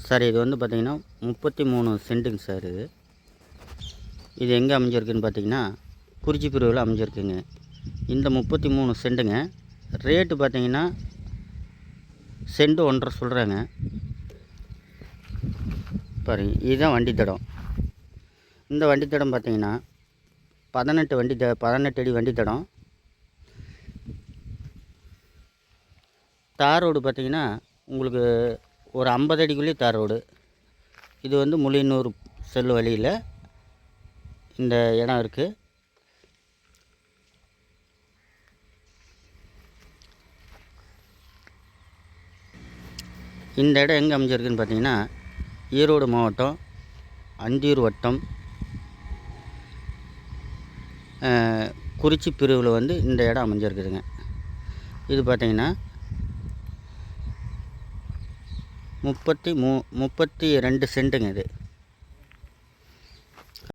Sir இது வந்து பார்த்திங்கன்னா 33 சென்ட்டுங்க சார். இது எங்கே அமைஞ்சிருக்குன்னு பார்த்திங்கன்னா குறிச்சி பிரிவில் அமைஞ்சிருக்குங்க. இந்த 33 சென்ட்டுங்க ரேட்டு பார்த்திங்கன்னா சென்ட் 1.5 சொல்கிறாங்க. பாருங்க, இதுதான் வண்டி தடம். இந்த வண்டி தடம் பார்த்திங்கன்னா 18 அடி வண்டி தடம். தார் ரோடு பார்த்திங்கன்னா உங்களுக்கு ஒரு 50 அடிக்குள்ளேயே தார் ரோடு. இது வந்து முளியனூர் செல்லு வழியில் இந்த இடம் இருக்குது. இந்த இடம் எங்கே அமைஞ்சிருக்குன்னு பார்த்தீங்கன்னா ஈரோடு மாவட்டம் அந்தியூர் வட்டம் குறிச்சி பிரிவில் வந்து இந்த இடம் அமைஞ்சிருக்குதுங்க. இது பார்த்திங்கன்னா 32 சென்ட்டுங்க இது.